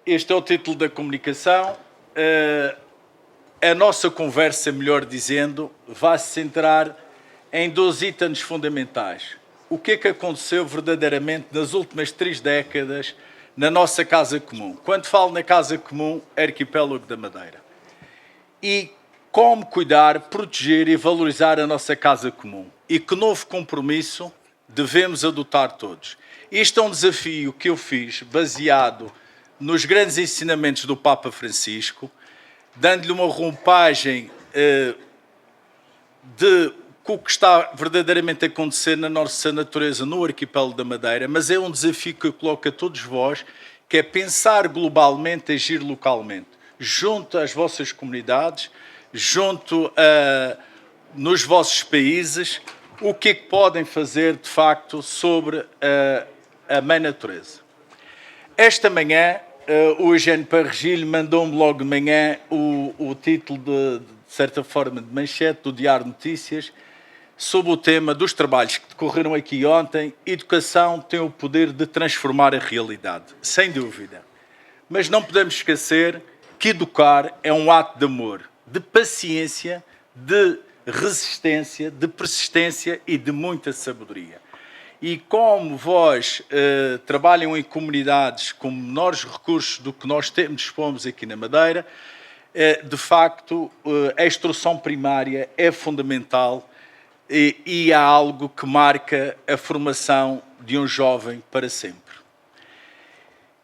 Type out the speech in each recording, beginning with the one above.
Este é o título da comunicação. A nossa conversa, melhor dizendo, vai se centrar em 2 itens fundamentais. O que é que aconteceu verdadeiramente nas últimas 3 décadas na nossa Casa Comum? Quando falo na Casa Comum, Arquipélago da Madeira. E como cuidar, proteger e valorizar a nossa Casa Comum. E que novo compromisso devemos adotar todos. Este é um desafio que eu fiz baseado nos grandes ensinamentos do Papa Francisco, dando-lhe uma roupagem de o que está verdadeiramente a acontecer na nossa natureza no Arquipélago da Madeira, mas é um desafio que eu coloco a todos vós, que é pensar globalmente, agir localmente, junto às vossas comunidades, junto nos vossos países, o que é que podem fazer, de facto, sobre a mãe natureza. Esta manhã, o Eugênio Parregilho mandou-me logo de manhã o título, de certa forma, de manchete do Diário de Notícias, sobre o tema dos trabalhos que decorreram aqui ontem. Educação tem o poder de transformar a realidade, sem dúvida. Mas não podemos esquecer que educar é um ato de amor, de paciência, de resistência, de persistência e de muita sabedoria. E como vós trabalham em comunidades com menores recursos do que nós dispomos aqui na Madeira, de facto, a instrução primária é fundamental e é algo que marca a formação de um jovem para sempre.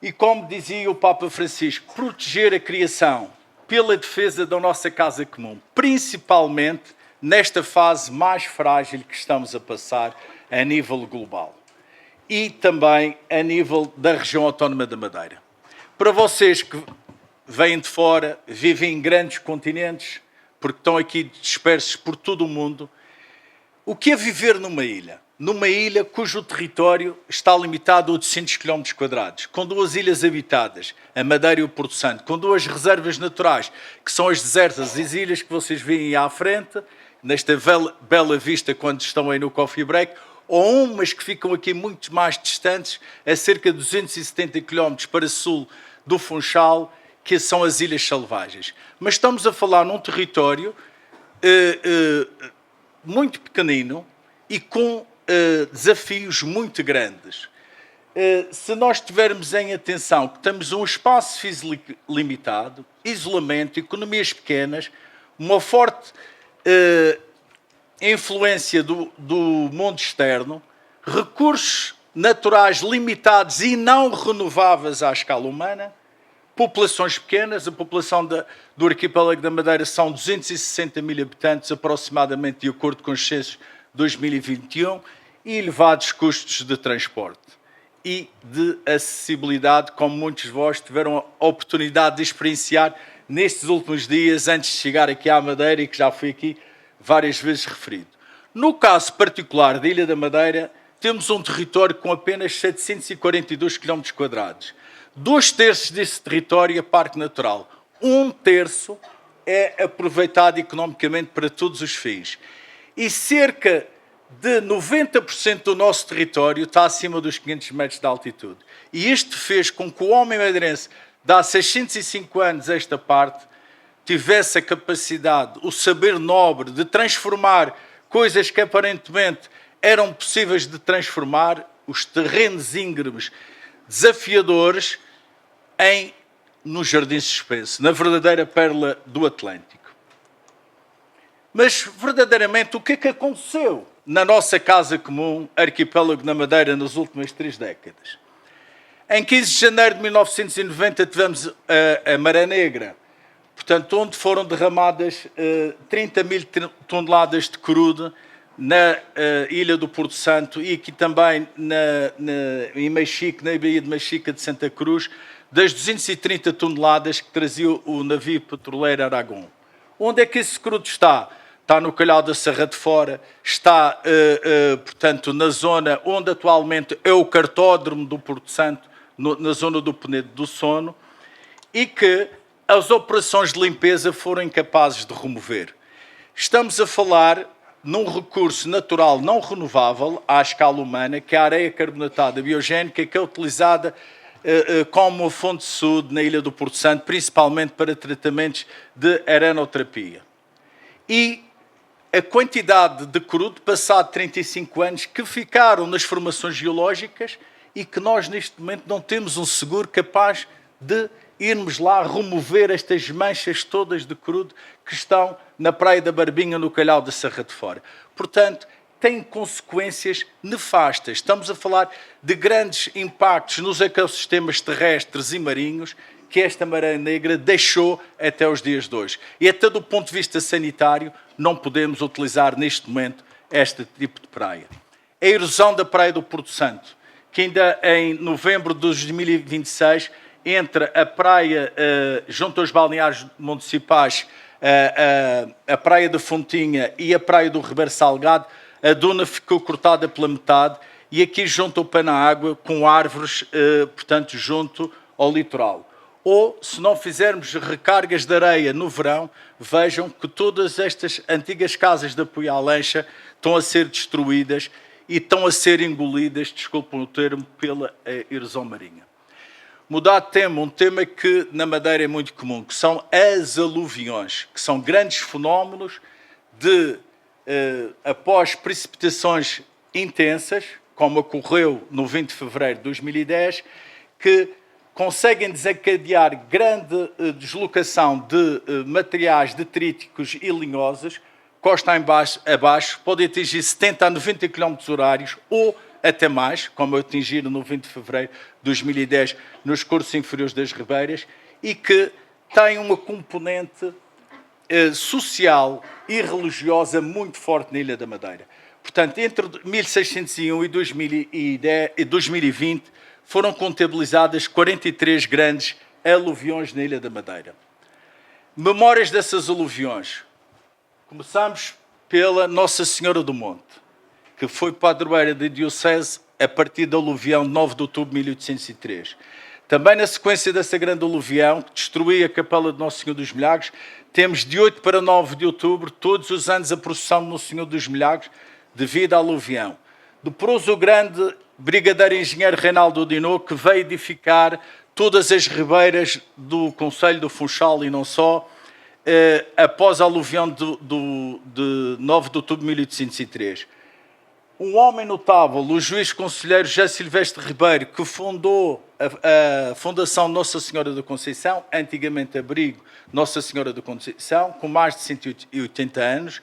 E como dizia o Papa Francisco, proteger a criação pela defesa da nossa Casa Comum, principalmente nesta fase mais frágil que estamos a passar a nível global e também a nível da região autónoma da Madeira. Para vocês que vêm de fora, vivem em grandes continentes, porque estão aqui dispersos por todo o mundo, o que é viver numa ilha? Numa ilha cujo território está limitado a 800 km quadrados, com 2 ilhas habitadas, a Madeira e o Porto Santo, com 2 reservas naturais, que são as desertas, as ilhas que vocês veem aí à frente, nesta bela vista quando estão aí no Coffee Break, ou umas que ficam aqui muito mais distantes, a cerca de 270 km para sul do Funchal, que são as Ilhas Selvagens. Mas estamos a falar num território muito pequenino e com desafios muito grandes. Se nós tivermos em atenção que temos um espaço físico limitado, isolamento, economias pequenas, uma forte influência do mundo externo, recursos naturais limitados e não renováveis à escala humana, populações pequenas, a população do Arquipélago da Madeira são 260 mil habitantes, aproximadamente, de acordo com os censos de 2021, e elevados custos de transporte e de acessibilidade, como muitos de vós tiveram a oportunidade de experienciar nestes últimos dias, antes de chegar aqui à Madeira, e que já foi aqui várias vezes referido. No caso particular da Ilha da Madeira, temos um território com apenas 742 km quadrados. 2/3 desse território é parque natural. 1/3 é aproveitado economicamente para todos os fins. E cerca de 90% do nosso território está acima dos 500 metros de altitude. E isto fez com que o homem madeirense, de há 605 anos esta parte, tivesse a capacidade, o saber nobre de transformar coisas que aparentemente eram possíveis de transformar, os terrenos íngremes, desafiadores, no jardim suspenso, na verdadeira pérola do Atlântico. Mas, verdadeiramente, o que é que aconteceu na nossa Casa Comum, Arquipélago da Madeira, nas últimas 3 décadas? Em 15 de janeiro de 1990 tivemos a Maré Negra, portanto, onde foram derramadas 30 mil toneladas de crude na ilha do Porto Santo e aqui também em Mexico, na Baía de Mexica de Santa Cruz, das 230 toneladas que trazia o navio petroleiro Aragão. Onde é que esse crudo está? Está no Calhau da Serra de Fora, está, portanto, na zona onde atualmente é o cartódromo do Porto Santo, na zona do Penedo do Sono, e que as operações de limpeza foram incapazes de remover. Estamos a falar num recurso natural não renovável à escala humana, que é a areia carbonatada biogénica, que é utilizada como a Fonte Sul, na Ilha do Porto Santo, principalmente para tratamentos de arenoterapia. E a quantidade de crudo, passado 35 anos, que ficaram nas formações geológicas e que nós, neste momento, não temos um seguro capaz de irmos lá remover estas manchas todas de crudo que estão na Praia da Barbinha, no Calhau da Serra de Fora. Portanto, tem consequências nefastas. Estamos a falar de grandes impactos nos ecossistemas terrestres e marinhos que esta maré negra deixou até os dias de hoje. E até do ponto de vista sanitário, não podemos utilizar neste momento este tipo de praia. A erosão da Praia do Porto Santo, que ainda em novembro de 2026, entre a praia, junto aos balneários municipais, a Praia da Fontinha e a Praia do Ribeiro Salgado, a duna ficou cortada pela metade e aqui junto ao pé na água, com árvores, portanto, junto ao litoral. Ou, se não fizermos recargas de areia no verão, vejam que todas estas antigas casas de apoio à lancha estão a ser destruídas e estão a ser engolidas, desculpem o termo, pela erosão marinha. Mudar de tema, um tema que na Madeira é muito comum, que são as aluviões, que são grandes fenómenos de, após precipitações intensas, como ocorreu no 20 de fevereiro de 2010, que conseguem desencadear grande deslocação de materiais detríticos e linhosos, costa abaixo, podem atingir 70 a 90 km horários ou até mais, como atingiram no 20 de fevereiro de 2010 nos cursos inferiores das Ribeiras, e que têm uma componente social e religiosa muito forte na Ilha da Madeira. Portanto, entre 1601 e 2020 foram contabilizadas 43 grandes aluviões na Ilha da Madeira. Memórias dessas aluviões. Começamos pela Nossa Senhora do Monte, que foi padroeira da Diocese a partir da aluvião de 9 de outubro de 1803. Também na sequência dessa grande aluvião, que destruiu a Capela de Nosso Senhor dos Milagres, temos de 8 para 9 de outubro, todos os anos, a procissão de Nosso Senhor dos Milagres, devido à aluvião. Depois o grande brigadeiro engenheiro Reinaldo Dinô, que veio edificar todas as ribeiras do Concelho do Funchal e não só, após a aluvião de 9 de outubro de 1803. Um homem notável, o juiz conselheiro José Silvestre Ribeiro, que fundou a Fundação Nossa Senhora da Conceição, antigamente abrigo Nossa Senhora da Conceição, com mais de 180 anos,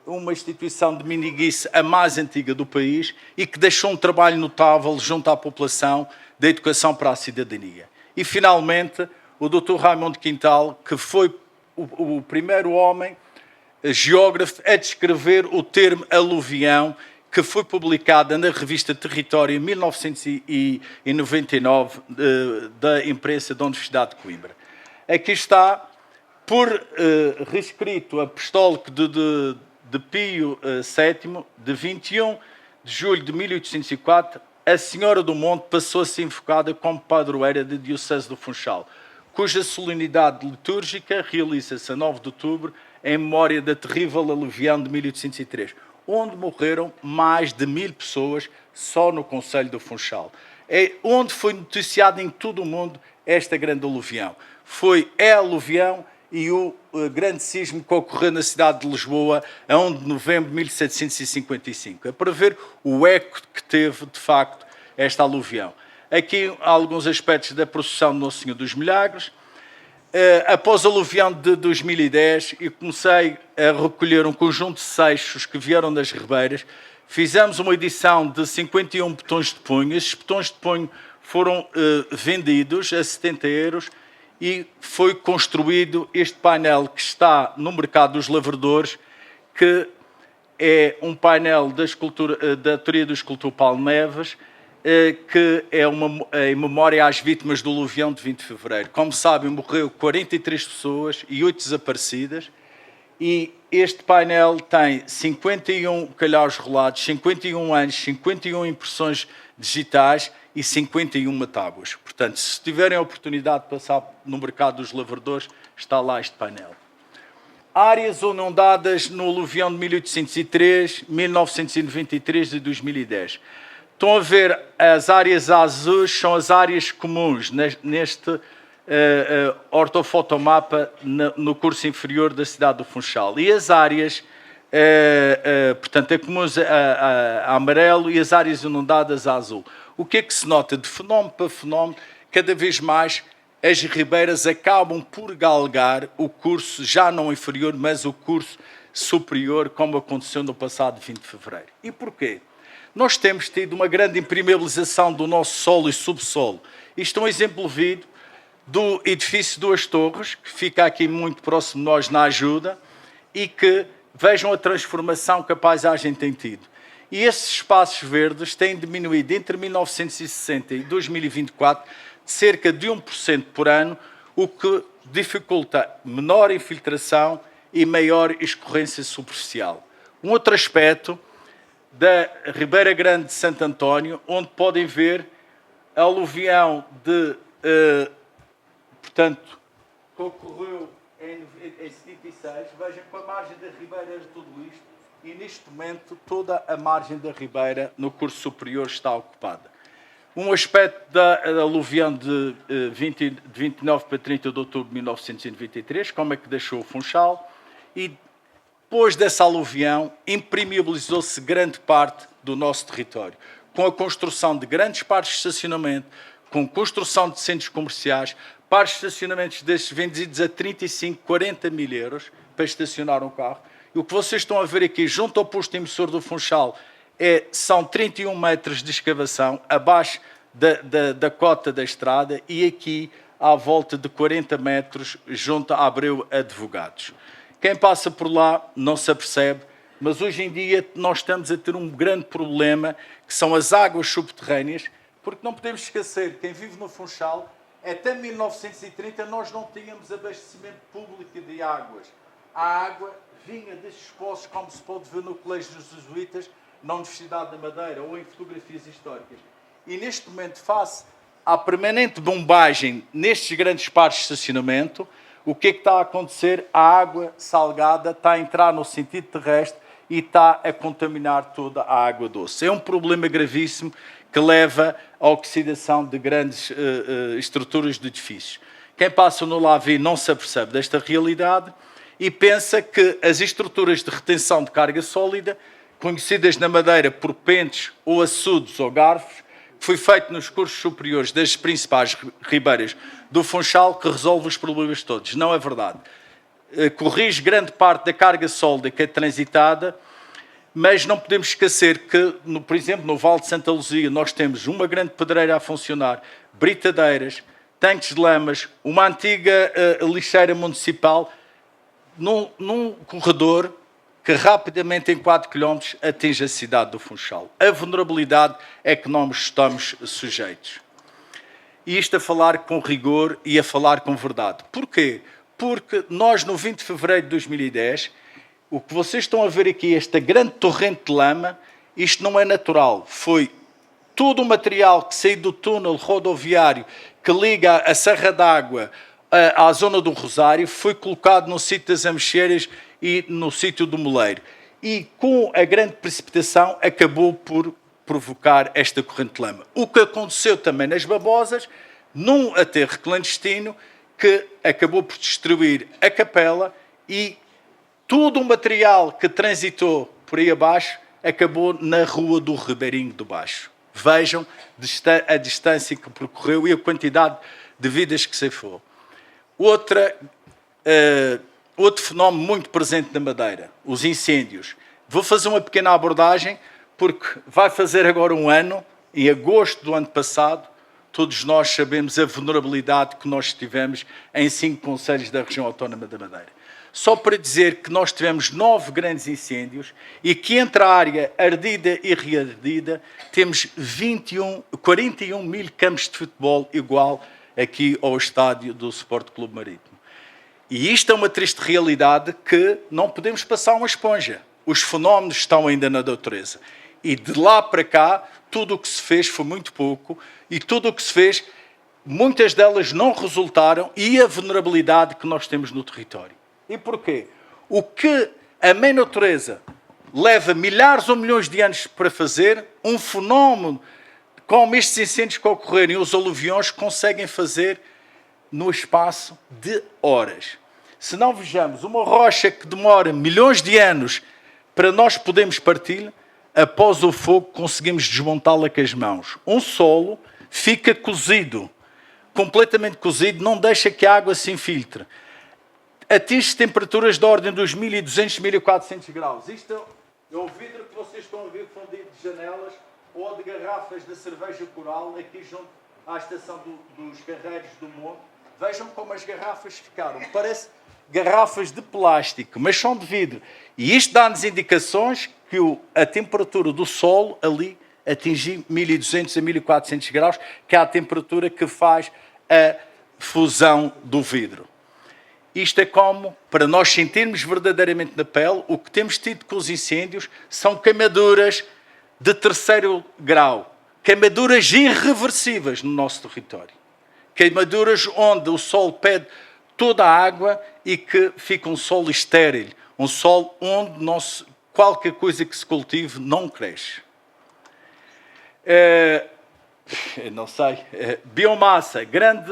uma instituição de miniguice a mais antiga do país e que deixou um trabalho notável junto à população da educação para a cidadania. E, finalmente, o Dr. Raimundo Quintal, que foi o primeiro homem geógrafo a descrever o termo aluvião, que foi publicada na revista Território em 1999 da imprensa da Universidade de Coimbra. Aqui está, por reescrito apostólico de Pio VII, de 21 de julho de 1804, a Senhora do Monte passou a ser invocada como padroeira da Diocese do Funchal, cuja solenidade litúrgica realiza-se a 9 de outubro em memória da terrível aluvião de 1803, onde morreram mais de 1000 pessoas só no Concelho do Funchal. É onde foi noticiado em todo o mundo esta grande aluvião. Foi a aluvião e o grande sismo que ocorreu na cidade de Lisboa a 1 de novembro de 1755. É para ver o eco que teve, de facto, esta aluvião. Aqui há alguns aspectos da procissão de Nosso Senhor dos Milagres. Após a aluvião de 2010, eu comecei a recolher um conjunto de seixos que vieram das ribeiras. Fizemos uma edição de 51 botões de punho. Esses botões de punho foram vendidos a 70 euros e foi construído este painel que está no mercado dos lavradores, que é um painel da autoria do escultor Paulo Neves, que é em memória às vítimas do aluvião de 20 de fevereiro. Como sabem, morreu 43 pessoas e 8 desaparecidas, e este painel tem 51 calhaus rolados, 51 anos, 51 impressões digitais e 51 tábuas. Portanto, se tiverem a oportunidade de passar no mercado dos lavradores, está lá este painel. Áreas inundadas no aluvião de 1803, 1993 e 2010. Estão a ver as áreas azuis, são as áreas comuns neste ortofotomapa no curso inferior da cidade do Funchal. E as áreas, portanto, comuns a amarelo e as áreas inundadas a azul. O que é que se nota? De fenómeno para fenómeno, cada vez mais as ribeiras acabam por galgar o curso, já não inferior, mas o curso superior, como aconteceu no passado 20 de fevereiro. E porquê? Nós temos tido uma grande impermeabilização do nosso solo e subsolo. Isto é um exemplo vivo do edifício Duas Torres, que fica aqui muito próximo de nós na Ajuda, e que vejam a transformação que a paisagem tem tido. E esses espaços verdes têm diminuído entre 1960 e 2024 de cerca de 1% por ano, o que dificulta menor infiltração e maior escorrência superficial. Um outro aspecto da Ribeira Grande de Santo António, onde podem ver a aluvião de, portanto, que ocorreu em 76. Vejam que a margem da Ribeira era tudo isto e neste momento toda a margem da Ribeira no curso superior está ocupada. Um aspecto da aluvião de 29 para 30 de outubro de 1993, como é que deixou o Funchal, e depois dessa aluvião, impermeabilizou-se grande parte do nosso território, com a construção de grandes parques de estacionamento, com construção de centros comerciais, parques de estacionamentos destes vendidos a 35, 40 mil euros para estacionar um carro. E o que vocês estão a ver aqui, junto ao posto emissor do Funchal, são 31 metros de escavação, abaixo da cota da estrada, e aqui à volta de 40 metros, junto a Abreu Advogados. Quem passa por lá não se apercebe, mas hoje em dia nós estamos a ter um grande problema, que são as águas subterrâneas, porque não podemos esquecer, quem vive no Funchal, até 1930 nós não tínhamos abastecimento público de águas. A água vinha destes poços, como se pode ver no Colégio dos Jesuítas, na Universidade da Madeira, ou em fotografias históricas. E neste momento, face à permanente bombagem nestes grandes parques de estacionamento, o que é que está a acontecer? A água salgada está a entrar no sentido terrestre e está a contaminar toda a água doce. É um problema gravíssimo que leva à oxidação de grandes estruturas de edifícios. Quem passa no Lavi não se apercebe desta realidade e pensa que as estruturas de retenção de carga sólida, conhecidas na Madeira por pentes ou açudes ou garfos, que foi feito nos cursos superiores das principais ribeiras do Funchal, que resolve os problemas todos. Não é verdade. Corrige grande parte da carga sólida que é transitada, mas não podemos esquecer que, por exemplo, no Vale de Santa Luzia, nós temos uma grande pedreira a funcionar, britadeiras, tanques de lamas, uma antiga lixeira municipal, num corredor que rapidamente, em 4 km, atinge a cidade do Funchal. A vulnerabilidade é que nós estamos sujeitos. E isto a falar com rigor e a falar com verdade. Porquê? Porque nós, no 20 de fevereiro de 2010, o que vocês estão a ver aqui, esta grande torrente de lama, isto não é natural. Foi todo o material que saiu do túnel rodoviário que liga a Serra d'Água à zona do Rosário, foi colocado no sítio das Ameixeiras e no sítio do Moleiro. E com a grande precipitação acabou por provocar esta corrente de lama. O que aconteceu também nas Babosas, num aterro clandestino, que acabou por destruir a capela e todo o material que transitou por aí abaixo acabou na rua do Ribeirinho do Baixo. Vejam a distância que percorreu e a quantidade de vidas que ceifou. Outro fenómeno muito presente na Madeira, os incêndios. Vou fazer uma pequena abordagem, porque vai fazer agora um ano, em agosto do ano passado, todos nós sabemos a vulnerabilidade que nós tivemos em 5 concelhos da região autónoma da Madeira. Só para dizer que nós tivemos 9 grandes incêndios e que entre a área ardida e reardida temos 41 mil campos de futebol igual aqui ao estádio do Sport Clube Marítimo. E isto é uma triste realidade que não podemos passar uma esponja. Os fenómenos estão ainda na natureza. E de lá para cá, tudo o que se fez foi muito pouco e tudo o que se fez, muitas delas não resultaram e a vulnerabilidade que nós temos no território. E porquê? O que a mãe natureza leva milhares ou milhões de anos para fazer, um fenómeno como estes incêndios que ocorrerem, os aluviões conseguem fazer no espaço de horas. Se não vejamos uma rocha que demora milhões de anos para nós podermos partir, após o fogo conseguimos desmontá-la com as mãos. Um solo fica cozido, completamente cozido, não deixa que a água se infiltre. Atinge temperaturas da ordem dos 1200, 1400 graus. Isto é o vidro que vocês estão a ver fundido de janelas ou de garrafas de cerveja coral, aqui junto à estação dos Carreiros do Monte. Vejam como as garrafas ficaram. Parece garrafas de plástico, mas são de vidro. E isto dá-nos indicações que a temperatura do solo ali atingiu 1200 a 1400 graus, que é a temperatura que faz a fusão do vidro. Isto é como, para nós sentirmos verdadeiramente na pele, o que temos tido com os incêndios são queimaduras de terceiro grau, queimaduras irreversíveis no nosso território. Queimaduras onde o sol pede toda a água e que fica um solo estéril, um solo onde qualquer coisa que se cultive não cresce. Não sei. Biomassa, grande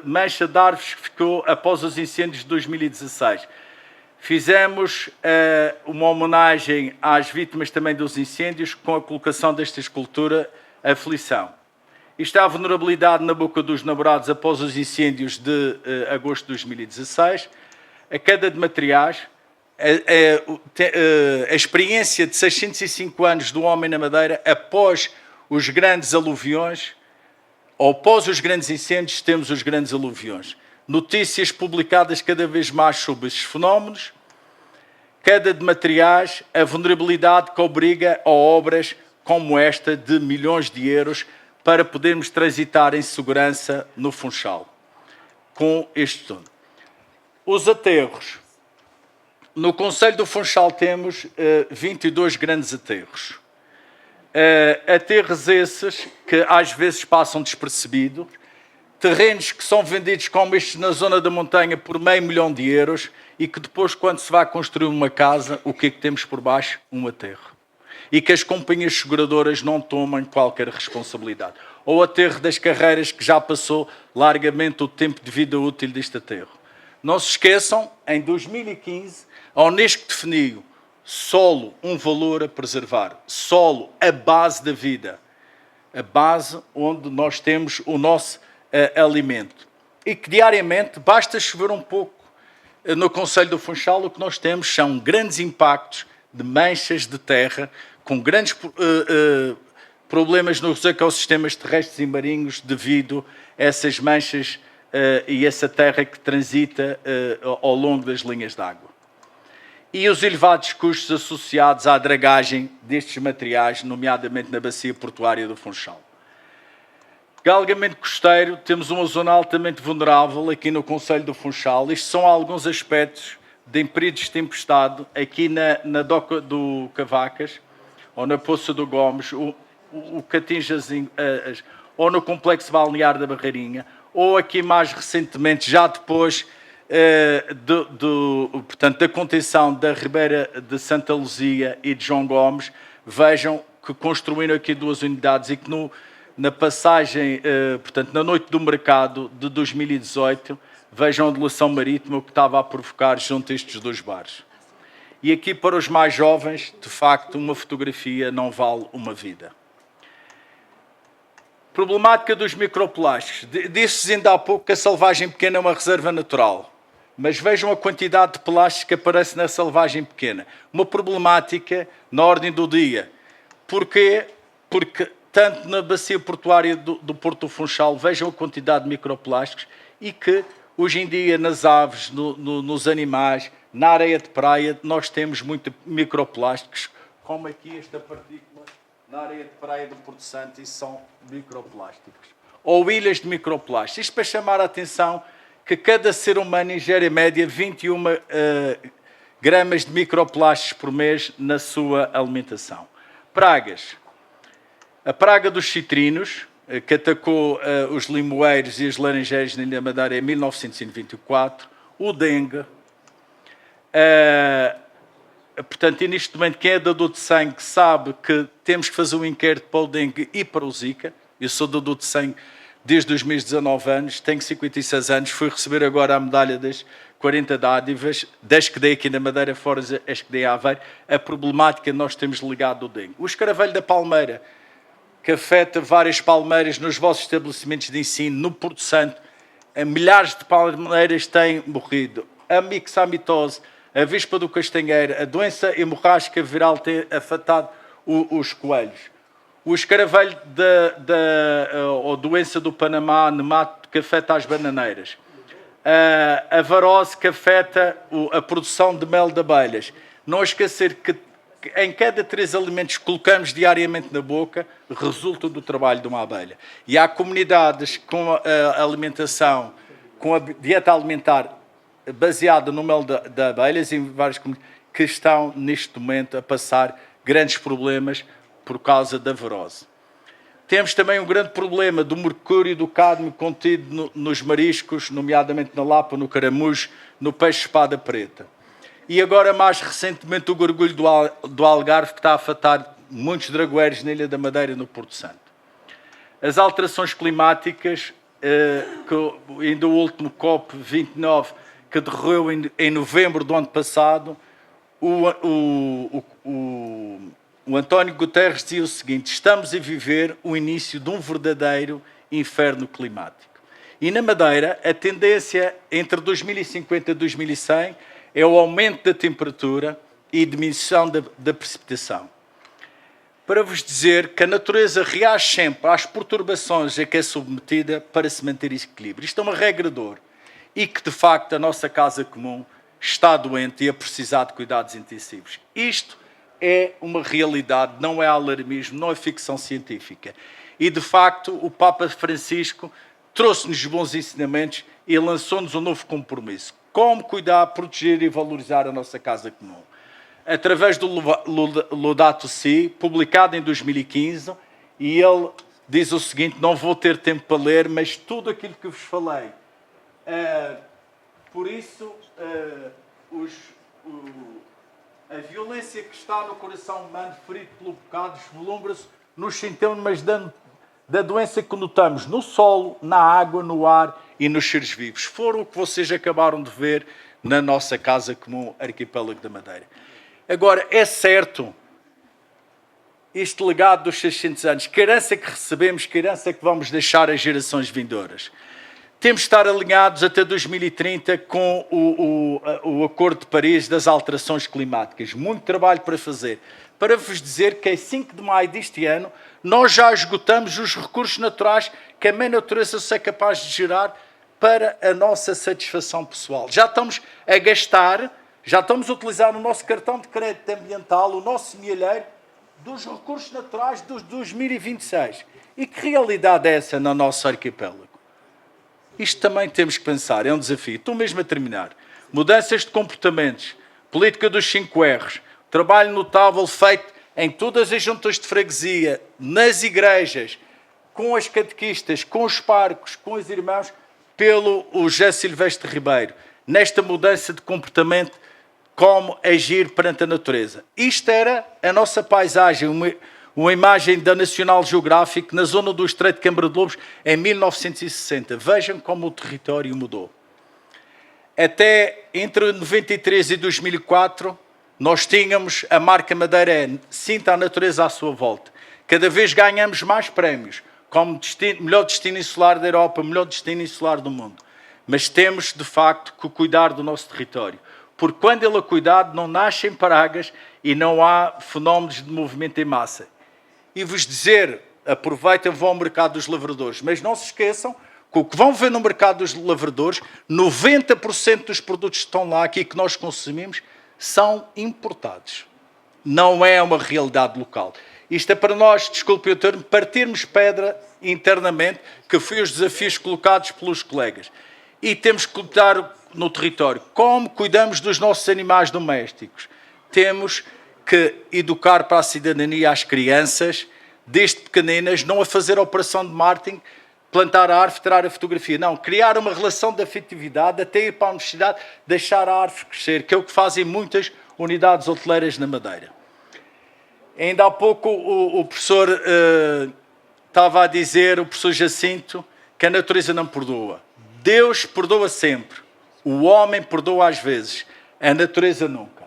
mancha de árvores que ficou após os incêndios de 2016. Fizemos uma homenagem às vítimas também dos incêndios com a colocação desta escultura Aflição. Isto é a vulnerabilidade na boca dos namorados após os incêndios de agosto de 2016. A queda de materiais, a experiência de 605 anos do homem na Madeira após os grandes aluviões, ou após os grandes incêndios, temos os grandes aluviões. Notícias publicadas cada vez mais sobre estes fenómenos, queda de materiais, a vulnerabilidade que obriga a obras como esta de milhões de euros para podermos transitar em segurança no Funchal. Com este tudo. Os aterros. No Concelho do Funchal temos 22 grandes aterros. Aterros esses que às vezes passam despercebidos, terrenos que são vendidos como estes na zona da montanha por €500 mil e que depois, quando se vai construir uma casa, o que é que temos por baixo? Um aterro. E que as companhias seguradoras não tomam qualquer responsabilidade. Ou o aterro das Carreiras, que já passou largamente o tempo de vida útil deste aterro. Não se esqueçam, em 2015, a Unesco definiu solo, um valor a preservar. Solo, a base da vida. A base onde nós temos o nosso alimento. E que diariamente, basta chover um pouco no Concelho do Funchal, o que nós temos são grandes impactos de manchas de terra, com grandes problemas nos ecossistemas terrestres e marinhos devido a essas manchas e essa terra que transita ao longo das linhas de água. E os elevados custos associados à dragagem destes materiais, nomeadamente na bacia portuária do Funchal. Galgamento costeiro, temos uma zona altamente vulnerável aqui no Concelho do Funchal. Estes são alguns aspectos de períodos de tempestade aqui na doca do Cavacas, ou na Poça do Gomes, o que atinge ou no Complexo Balnear da Barreirinha, ou aqui mais recentemente, já depois portanto, da contenção da Ribeira de Santa Luzia e de João Gomes, vejam que construíram aqui 2 unidades e que na passagem, portanto, na noite do mercado de 2018, vejam a ondulação marítima o que estava a provocar junto a estes 2 bares. E aqui para os mais jovens, de facto, uma fotografia não vale uma vida. Problemática dos microplásticos. Disse-se ainda há pouco que a selvagem pequena é uma reserva natural. Mas vejam a quantidade de plástico que aparece na selvagem pequena. Uma problemática na ordem do dia. Porquê? Porque tanto na bacia portuária do Porto do Funchal, vejam a quantidade de microplásticos e que hoje em dia nas aves, nos animais, na areia de praia, nós temos muito microplásticos, como aqui esta partícula na areia de praia do Porto Santo, e são microplásticos. Ou ilhas de microplásticos. Isto para chamar a atenção que cada ser humano ingere em média 21 gramas de microplásticos por mês na sua alimentação. Pragas. A praga dos citrinos, que atacou os limoeiros e as laranjeiras na Ilha Madeira em 1924. O dengue. portanto, e neste momento, quem é dador de sangue sabe que temos que fazer um inquérito para o dengue e para o Zika. Eu sou dador de sangue desde os meus 19 anos, tenho 56 anos, fui receber agora a medalha das 40 dádivas, das que dei aqui na Madeira, fora as que dei a Aveiro, a problemática que nós temos ligado ao dengue. O escaravelho da palmeira, que afeta várias palmeiras nos vossos estabelecimentos de ensino, no Porto Santo, milhares de palmeiras têm morrido. A mixamitose, a vespa do castanheiro, a doença hemorrágica viral tem afetado os coelhos. O escaravelho ou doença do Panamá, nemato, que afeta as bananeiras. A varose, que afeta a produção de mel de abelhas. Não esquecer que em cada 3 alimentos que colocamos diariamente na boca, resulta do trabalho de uma abelha. E há comunidades com a alimentação, com a dieta alimentar baseada no mel de abelhas, em várias comunidades, que estão neste momento a passar grandes problemas por causa da varose. Temos também um grande problema do mercúrio e do cádmio contido nos mariscos, nomeadamente na lapa, no caramujo, no peixe-espada preta. E agora, mais recentemente, o gorgulho do Algarve, que está a afetar muitos dragoeiros na Ilha da Madeira e no Porto Santo. As alterações climáticas, que ainda o último COP29, que decorreu em novembro do ano passado, o António Guterres dizia o seguinte: estamos a viver o início de um verdadeiro inferno climático. E na Madeira, a tendência entre 2050 e 2100 é o aumento da temperatura e diminuição da precipitação. Para vos dizer que a natureza reage sempre às perturbações a que é submetida para se manter esse equilíbrio. Isto é uma regra de ouro. E que, de facto, a nossa casa comum está doente e a precisar de cuidados intensivos. Isto é uma realidade, não é alarmismo, não é ficção científica. E, de facto, o Papa Francisco trouxe-nos bons ensinamentos e lançou-nos um novo compromisso. Como cuidar, proteger e valorizar a nossa casa comum. Através do Laudato Si, publicado em 2015, e ele diz o seguinte: não vou ter tempo para ler, mas tudo aquilo que vos falei. Por isso, a violência que está no coração humano, ferido pelo pecado, deslumbra-se nos sintomas da doença que notamos no solo, na água, no ar e nos seres vivos. Foram o que vocês acabaram de ver na nossa casa comum Arquipélago da Madeira. Agora, é certo, este legado dos 600 anos, que herança que recebemos, que herança que vamos deixar às gerações vindouras. Temos de estar alinhados até 2030 com o Acordo de Paris das alterações climáticas. Muito trabalho para fazer. Para vos dizer que em 5 de maio deste ano, nós já esgotamos os recursos naturais que a mãe natureza é capaz de gerar para a nossa satisfação pessoal. Já estamos a gastar, já estamos a utilizar o nosso cartão de crédito ambiental, o nosso milheiro, dos recursos naturais dos 2026. E que realidade é essa no nosso arquipélago? Isto também temos que pensar, é um desafio. Estou mesmo a terminar. Mudanças de comportamentos, política dos 5 R's, trabalho notável feito em todas as juntas de freguesia, nas igrejas, com as catequistas, com os parcos, com os irmãos, pelo José Silvestre Ribeiro, nesta mudança de comportamento, como agir perante a natureza. Isto era a nossa paisagem, uma imagem da National Geographic na zona do Estreito de Câmara de Lobos em 1960. Vejam como o território mudou. Até entre 93 e 2004, nós tínhamos a marca Madeira, sinta a natureza à sua volta. Cada vez ganhamos mais prémios, como melhor destino insular da Europa, melhor destino insular do mundo. Mas temos, de facto, que cuidar do nosso território. Porque quando ele é cuidado, não nascem pragas e não há fenómenos de movimento em massa. E vos dizer, aproveitem, vão ao mercado dos lavradores, mas não se esqueçam que o que vão ver no mercado dos lavradores, 90% dos produtos que estão lá, aqui que nós consumimos, são importados. Não é uma realidade local. Isto é para nós, desculpe o termo, partirmos pedra internamente, que foi os desafios colocados pelos colegas. E temos que lutar no território. Como cuidamos dos nossos animais domésticos? Temos que educar para a cidadania as crianças, desde pequeninas, não a fazer a operação de marketing, plantar a árvore, tirar a fotografia. Não, criar uma relação de afetividade, até ir para a universidade, deixar a árvore crescer, que é o que fazem muitas unidades hoteleiras na Madeira. Ainda há pouco o professor estava a dizer, o professor Jacinto, que a natureza não perdoa. Deus perdoa sempre. O homem perdoa às vezes. A natureza nunca.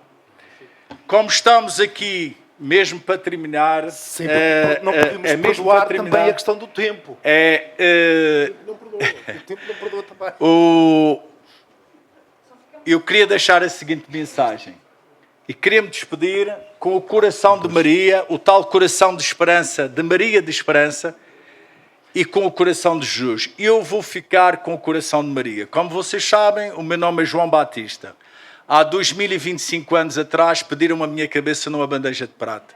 Como estamos aqui, mesmo para terminar... Sim, não podemos perdoar também a questão do tempo. Não perdoa. O tempo não perdoa também. Eu queria deixar a seguinte mensagem. E queria-me despedir com o coração de Maria, o tal coração de esperança, de Maria de Esperança, e com o coração de Jesus. Eu vou ficar com o coração de Maria. Como vocês sabem, o meu nome é João Batista. Há 2025 anos atrás pediram a minha cabeça numa bandeja de prata.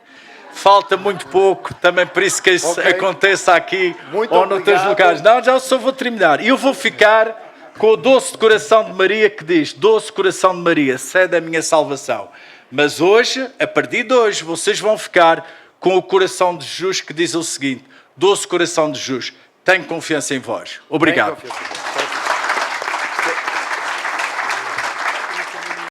Falta muito pouco, também por isso que isso aconteça aqui muito ou noutros lugares. Não, já só vou terminar. E eu vou ficar com o doce coração de Maria que diz: doce coração de Maria, cede a minha salvação. Mas hoje, a partir de hoje, vocês vão ficar com o coração de Jesus que diz o seguinte: doce coração de Jesus, tenho confiança em vós. Obrigado.